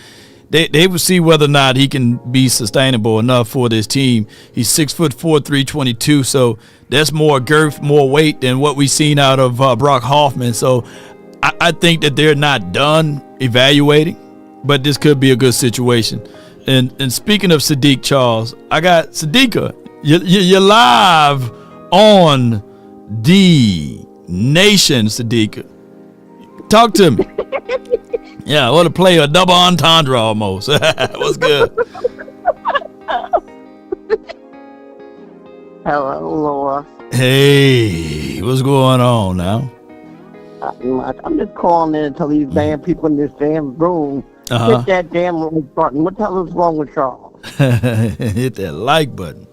They will see whether or not he can be sustainable enough for this team. He's 6'4", 322, so that's more girth, more weight than what we've seen out of Brock Hoffman. So I think that they're not done evaluating, but this could be a good situation. And speaking of Sadiq Charles, I got Sadiqa. You're live on D Nation, Sadiqa. Talk to me. Yeah, I want to play a double entendre almost. What's good? Hello, Laura. Hey, what's going on now? I'm just calling in to tell these damn people in this damn room, hit that damn like button. What the hell is wrong with y'all? Hit that like button.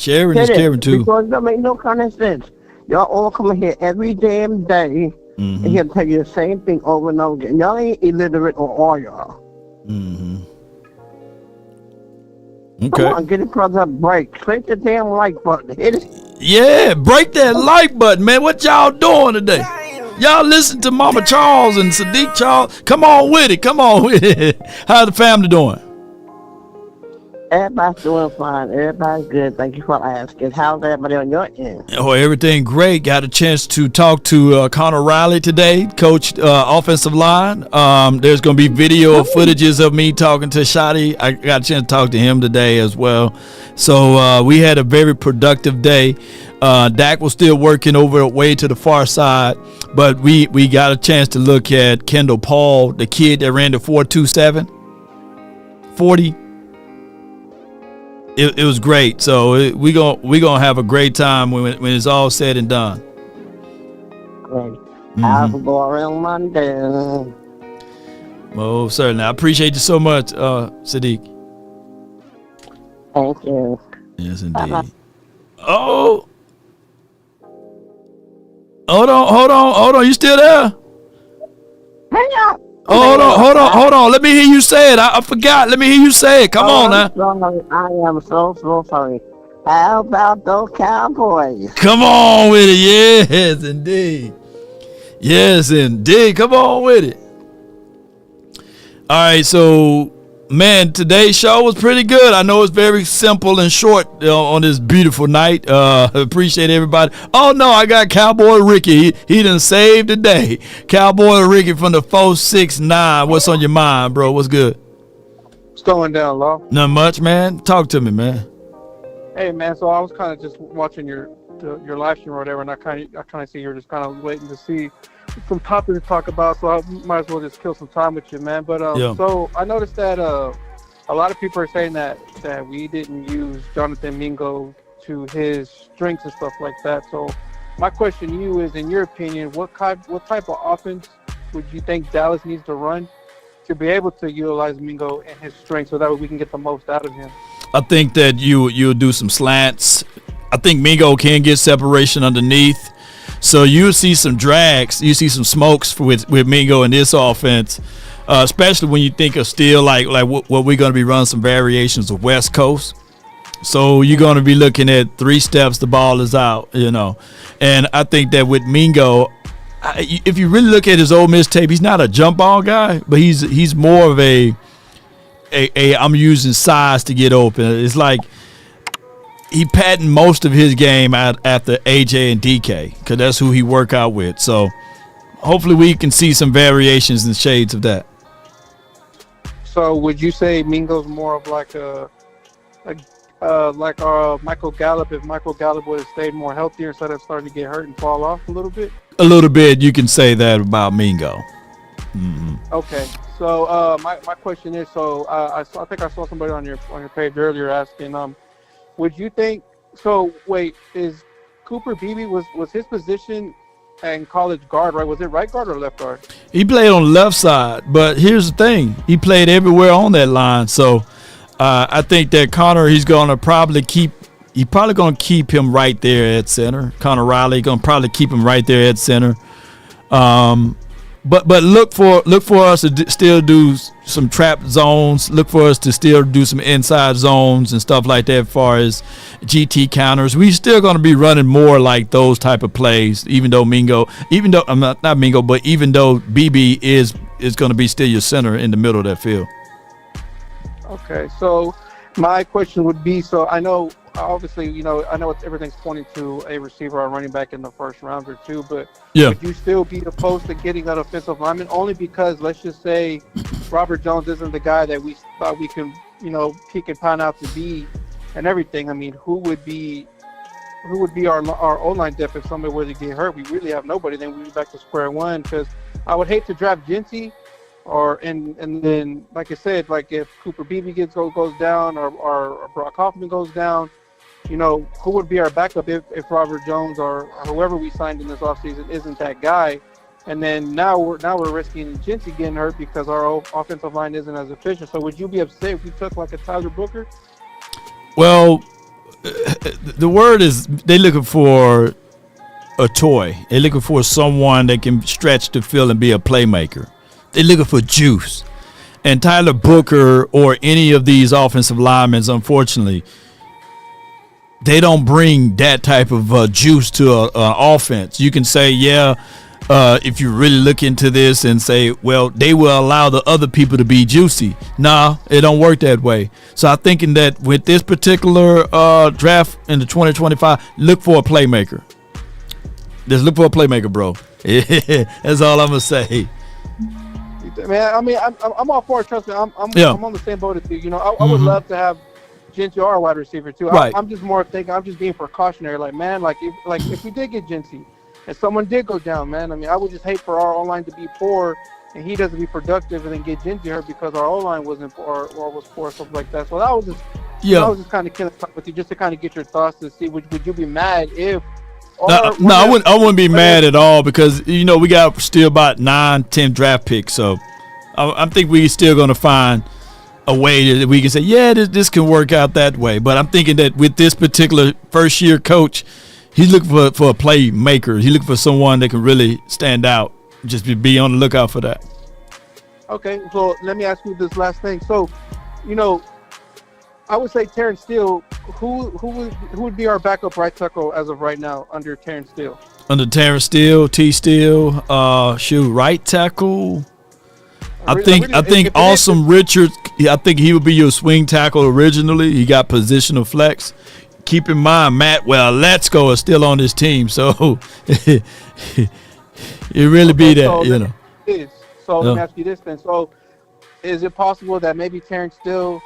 Sharing is caring too. Because it don't make no kind of sense. Y'all all come here every damn day and he'll tell you the same thing over and over again. Y'all ain't illiterate, or are y'all? Okay. Come on, get it brother a break. Click the damn like button. Hit it. Yeah, break that like button, man. What y'all doing today? Y'all listen to Mama Charles and Sadiq Charles. Come on with it. Come on with it. How's the family doing? Everybody's doing fine. Everybody's good. Thank you for asking. How's everybody on your end? Oh, everything great. Got a chance to talk to Connor Riley today, coach offensive line. There's going to be video footages of me talking to Shotty. I got a chance to talk to him today as well. So we had a very productive day. Dak was still working over way to the far side, but we got a chance to look at Kendall Paul, the kid that ran the 4.27 40. It was great. So we gonna have a great time when it's all said and done. Great. Have a boring Monday. Oh, certainly. I appreciate you so much, Sadiq. Thank you. Yes, indeed. Oh, hold on. You still there? Hang up. Oh, hold on. Let me hear you say it. I forgot. Let me hear you say it. Come on now. Sorry. I am so sorry. How about those Cowboys? Come on with it. Yes, indeed. Yes, indeed. Come on with it. All right, so, man, today's show was pretty good. I know it's very simple and short on this beautiful night. Appreciate everybody. Oh, no, I got Cowboy Ricky. He done saved the day. Cowboy Ricky from the 469. What's on your mind, bro? What's good? What's going down, Law? Not much, man. Talk to me, man. Hey, man, so I was kind of just watching your live stream or whatever, and I kind of see you're just kind of waiting to see some topics to talk about, so I might as well just kill some time with you, man. But So I noticed that a lot of people are saying that we didn't use Jonathan Mingo to his strengths and stuff like that. So my question to you is, in your opinion, what type of offense would you think Dallas needs to run to be able to utilize Mingo and his strengths, so that way we can get the most out of him? I think that you'll do some slants. I think Mingo can get separation underneath. So you'll see some drags. You see some smokes with Mingo in this offense, especially when you think of still like what we're going to be running some variations of West Coast. So you're going to be looking at 3 steps, the ball is out, And I think that with Mingo, if you really look at his Ole Miss tape, he's not a jump ball guy, but he's more of a I'm using size to get open. It's like he patented most of his game out after AJ and DK, because that's who he work out with. So hopefully we can see some variations and shades of that. So would you say Mingo's more of like Michael Gallup, if Michael Gallup would have stayed more healthier instead of starting to get hurt and fall off a little bit? A little bit, you can say that about Mingo. Mm-hmm. Okay, so my question is, so I think I saw somebody on your page earlier asking, would you think? So wait, is Cooper Beebe was his position in college guard, right? Was it right guard or left guard? He played on the left side, but here's the thing: he played everywhere on that line. So I think that Connor, he's probably going to keep him right there at center. Connor Riley going to probably keep him right there at center. But look for us to still do some trap zones. Look for us to still do some inside zones and stuff like that. As far as GT counters, we still going to be running more like those type of plays. Even though BB is going to be still your center in the middle of that field. Okay, so my question would be, so I know obviously, I know everything's pointing to a receiver or running back in the first round or two, but would you still be opposed to getting an offensive lineman? Only because, let's just say, Robert Jones isn't the guy that we thought we can, peek and pan out to be and everything. I mean, who would be our O-line depth if somebody were to get hurt? We really have nobody. Then we'd be back to square one, because I would hate to draft Jincy, and then, like I said, like if Cooper Beebe goes down or Brock Hoffman goes down, who would be our backup if Robert Jones or whoever we signed in this offseason isn't that guy? And then now we're risking Jincy getting hurt because our offensive line isn't as efficient. So would you be upset if we took like a Tyler Booker? Well, the word is they looking for a toy. They're looking for someone that can stretch the field and be a playmaker. They're looking for juice. And Tyler Booker or any of these offensive linemen, unfortunately, they don't bring that type of juice to an offense. You can say, if you really look into this and say, well, they will allow the other people to be juicy. Nah, it don't work that way. So I'm thinking that with this particular draft in the 2025, look for a playmaker. Just look for a playmaker, bro. That's all I'm gonna say. Man, I mean, I'm all for it. Trust me, I'm on the same boat as you. You know, I would love to have Jincy or a wide receiver too. Right. I'm just more thinking. I'm just being precautionary. Like, man, if we did get Jincy and someone did go down, man, I mean, I would just hate for our O-line to be poor and he doesn't be productive and then get Jincy hurt because our O-line wasn't or was poor, something like that. So that was just, I was just kind of killing time with you just to kind of get your thoughts to see would you be mad if. No, I wouldn't be mad at all because we got still about 9-10 draft picks, so I think we still gonna find a way that we can say, this can work out that way. But I'm thinking that with this particular first year coach, he's looking for a playmaker. He's looking for someone that can really stand out. Just be on the lookout for that. Okay, so let me ask you this last thing. So, I would say Terrence Steele. Who would be our backup right tackle as of right now under Terrence Steele? Under Terrence Steele, T. Steele, right tackle. I think Awesome Richards. I think he would be your swing tackle originally. He got positional flex. Keep in mind, Matt Let's Go is still on this team, so it really be that, So let me ask you this then. So, is it possible that maybe Terrence Steele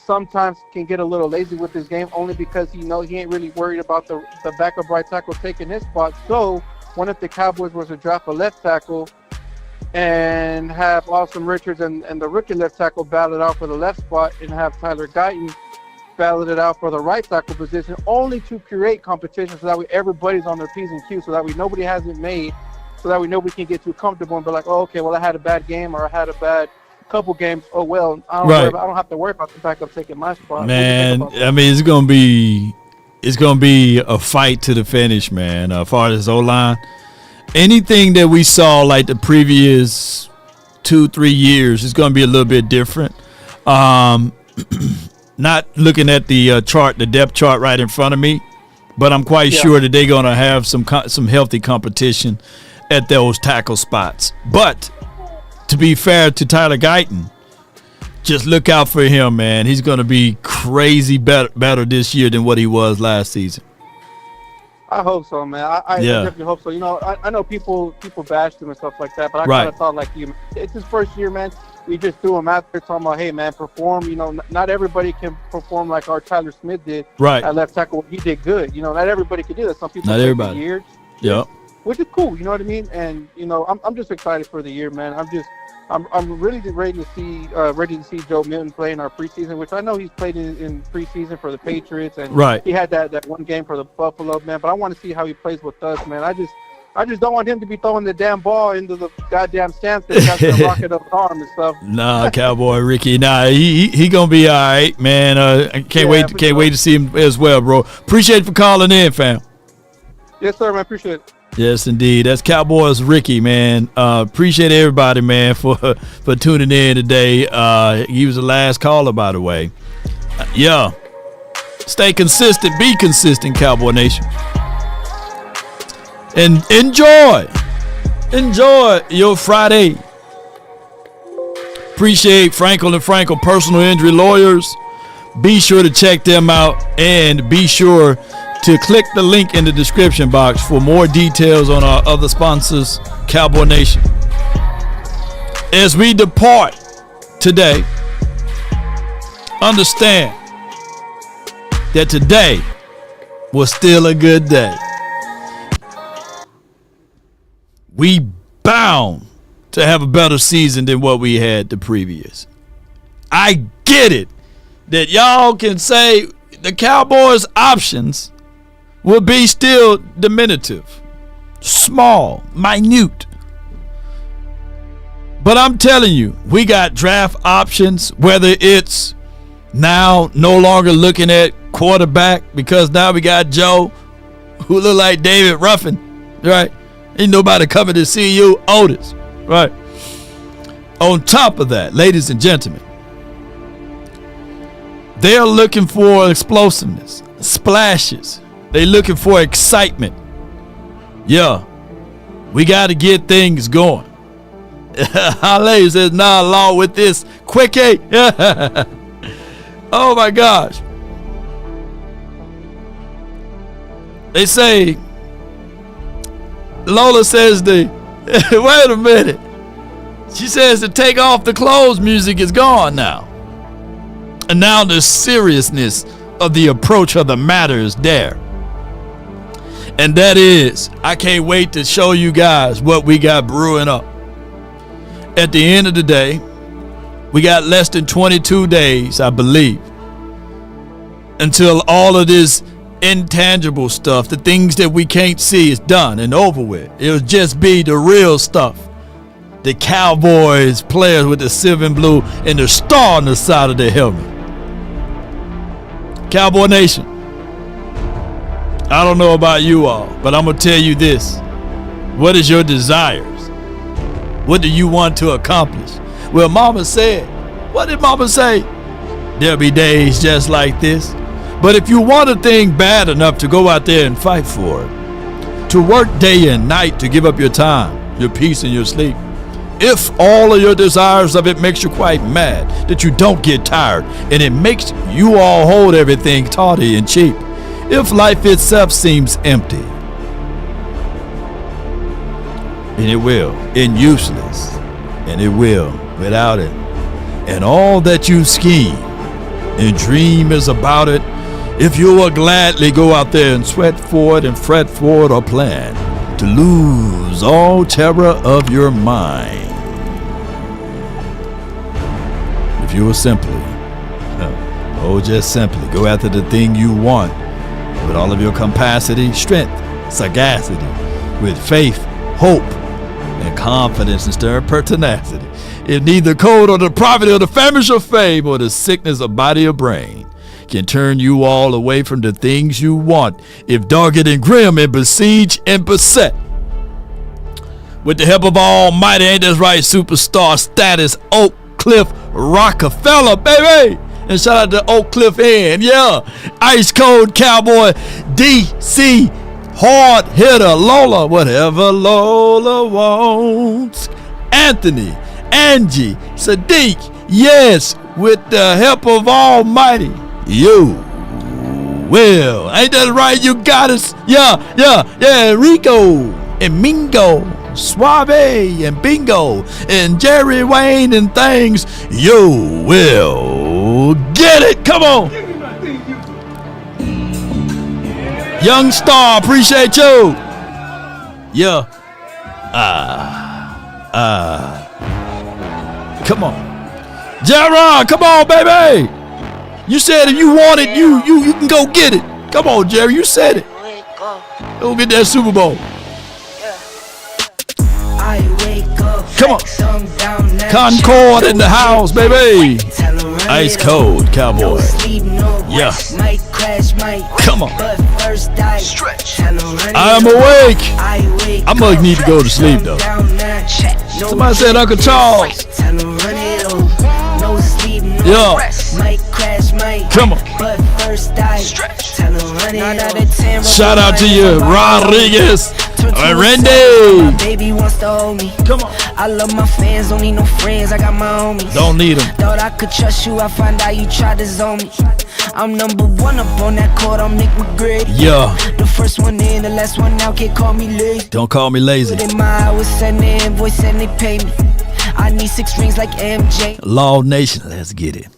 sometimes can get a little lazy with his game only because he ain't really worried about the backup right tackle taking his spot? So what if the Cowboys was to draft a left tackle and have Awesome Richards and the rookie left tackle battle it out for the left spot and have Tyler Guyton battle it out for the right tackle position, only to create competition so that way everybody's on their P's and Q's, so that way nobody has it made, so that way nobody can get too comfortable and be like, oh, okay, well, I had a bad game or I had a bad couple games. Oh well, I don't have to worry about the backup taking my spot. Man, I mean, it's gonna be a fight to the finish, man. As far as O-line, anything that we saw like the previous 2-3 years is gonna be a little bit different. Not looking at the chart, the depth chart right in front of me, but I'm quite sure that they're gonna have some healthy competition at those tackle spots. But to be fair to Tyler Guyton, just look out for him, man. He's going to be crazy better this year than what he was last season. I hope so, man. I definitely hope so. I know people bashed him and stuff like that, but I kind of thought like you. It's his first year, man. We just threw him out there talking about, hey, man, perform. Not everybody can perform like our Tyler Smith did at left tackle. He did good. Not everybody can do that. Some people not everybody. Years. Yep. Which is cool, you know what I mean? And I'm just excited for the year, man. I'm really ready to see Joe Milton play in our preseason, which I know he's played in preseason for the Patriots, and he had that one game for the Buffalo, man. But I want to see how he plays with us, man. I just don't want him to be throwing the damn ball into the goddamn stands and rocket up his arm and stuff. Nah, Cowboy Ricky, he gonna be all right, man. I can't wait to see him as well, bro. Appreciate you for calling in, fam. Yes, sir, man. Appreciate it. Yes, indeed. That's Cowboys Ricky, man. Appreciate everybody, man, for tuning in today. He was the last caller, by the way. Stay consistent. Be consistent, Cowboy Nation. And enjoy your Friday. Appreciate Frenkel and Frenkel Personal Injury Lawyers. Be sure to check them out and be sure to click the link in the description box for more details on our other sponsors, Cowboy Nation. As we depart today, understand that today was still a good day. We bound to have a better season than what we had the previous. I get it that y'all can say the Cowboys' options will be still diminutive, small, minute. But I'm telling you, we got draft options, whether it's now no longer looking at quarterback because now we got Joe, who look like David Ruffin, right? Ain't nobody coming to see you, Otis, right? On top of that, ladies and gentlemen, they're looking for explosiveness, splashes. They're looking for excitement. Yeah, we got to get things going. Halle says, nah, along with this quickie. Oh my gosh. They say, Lola says wait a minute. She says the take off the clothes music is gone now. And now the seriousness of the approach of the matter is there. And that is, I can't wait to show you guys what we got brewing up. At the end of the day, we got less than 22 days, I believe, until all of this intangible stuff, the things that we can't see, is done and over with. It'll just be the real stuff. The Cowboys players with the silver and blue and the star on the side of their helmet. Cowboy Nation, I don't know about you all, but I'm going to tell you this. What is your desires? What do you want to accomplish? Well, Mama said, what did Mama say? There'll be days just like this. But if you want a thing bad enough to go out there and fight for it, to work day and night to give up your time, your peace, and your sleep, if all of your desires of it makes you quite mad, that you don't get tired, and it makes you all hold everything tawdry and cheap, if life itself seems empty, and it will, and useless, and it will, without it, and all that you scheme and dream is about it, if you will gladly go out there and sweat for it and fret for it or plan to lose all terror of your mind. If you will simply, just simply go after the thing you want with all of your capacity, strength, sagacity, with faith, hope, and confidence and stern pertinacity. If neither cold or the poverty or the famish or fame or the sickness of body or brain can turn you all away from the things you want, if dogged and grim and besieged and beset, with the help of Almighty, ain't that's right, superstar status, Oak Cliff Rockefeller, baby. And shout out to Oak Cliff Inn, yeah. Ice Cold Cowboy, DC, hard hitter, Lola, whatever Lola wants. Anthony, Angie, Sadiq, yes, with the help of Almighty, you will. Ain't that right? You got us. Yeah. Rico and Mingo, Suave and Bingo and Jerry Wayne and things. You will get it. Come on. Young Star, appreciate you. Yeah. Come on. Jaron, come on, baby. You said if you want it, you can go get it. Come on, Jerry, you said it. Go get that Super Bowl. Come on. Concord in the house, baby. Ice cold Cowboy. Yeah. Come on. I'm awake. I must need to go to sleep though. Somebody said Uncle Charles. Yeah. Come on. Shout out to you, Rodriguez. Randy. Baby wants to hold me. Come on. I love my fans, don't need no friends. I got my homies. Don't need them. Thought I could trust you, I find out you tried to zone me. I'm number one up on that court, I'm Nick McGrady. Yeah. The first one in, the last one out, can't call me lazy. Don't call me lazy. But in my I was sending an invoice and they pay me. I need 6 rings like MJ. Law Nation, let's get it.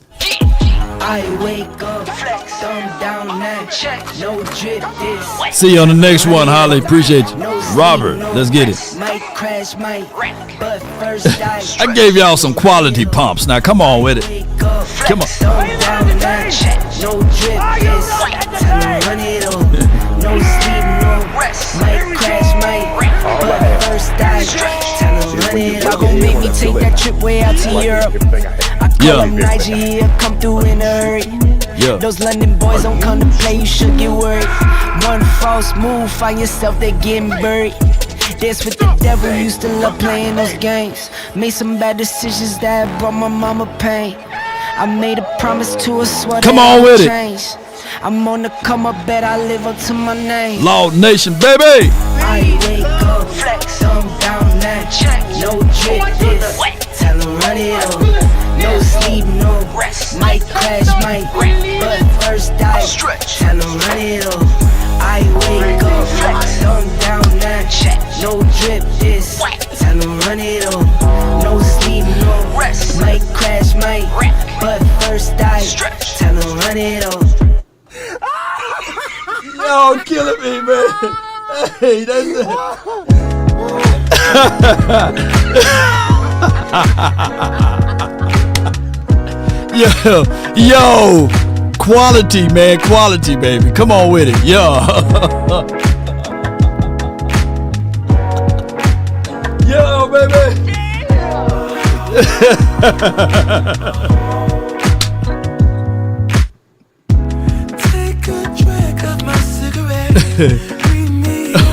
I wake up, flex, thumb down, that check, no drip this. See you on the next one, Holly. Appreciate you. Robert, let's get it. Might crash, might wreck, but first I gave y'all some quality pumps. Now come on with it. Come on. No drip this. Tell them run it over. No sleep, no rest. Might crash, might wreck, but first I tell them run it over. Gon' make me take that trip way out to Europe. I call them Nigeria, come through in a hurry. Yeah. Those London boys don't come to play, you should get worried. One false move, find yourself there getting buried. Dance with the devil, used to love playing those games. Made some bad decisions that brought my mama pain. I made a promise to her, swore Come that on I would with it. change. I'm on the come up, bet I live up to my name. Law Nation, baby. I wake up, flex, I'm down now. No drip, this, tell them run it up. No sleep, no rest. Might crash, might but first I tell them run it up. I wake up, flex, I'm down now. No drip, this, tell them run it up. No sleep, no rest. Might crash, might but first I tell them run it up. Y'all killing me, man. Hey, that's it. Yo, quality, man, quality, baby. Come on with it, yo. Yo, baby.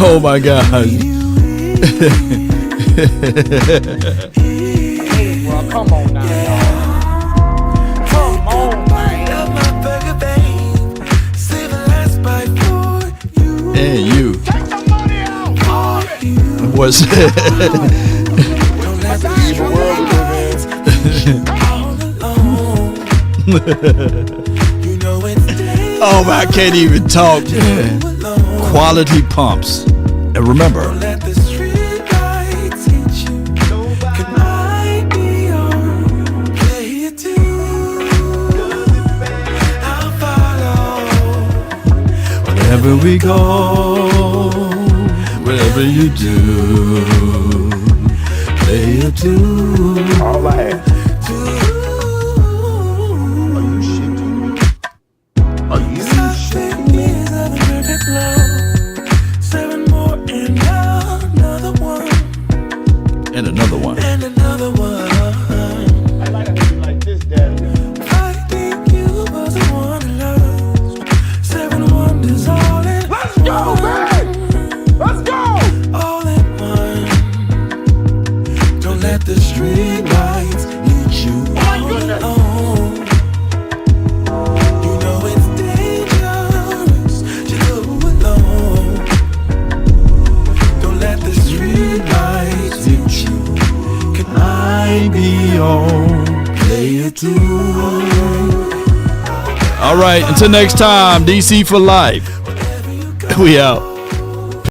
Oh my God. Well, come on now, y'all. Come on, man. And you. What's Oh, man, I can't even talk. Quality pumps. And remember, wherever we go, wherever you do, play it too. All I have. And another one. And another one. I like to do like this, Daddy. I think you was the one I lost. 7 wonders all in. Let's go, man! Let's go! All in one. Don't let the street lights lead you all alone. You know it's dangerous to go alone. Don't let the street lights lead you. Can I be your player too? All right, until next time, DC for life. We out.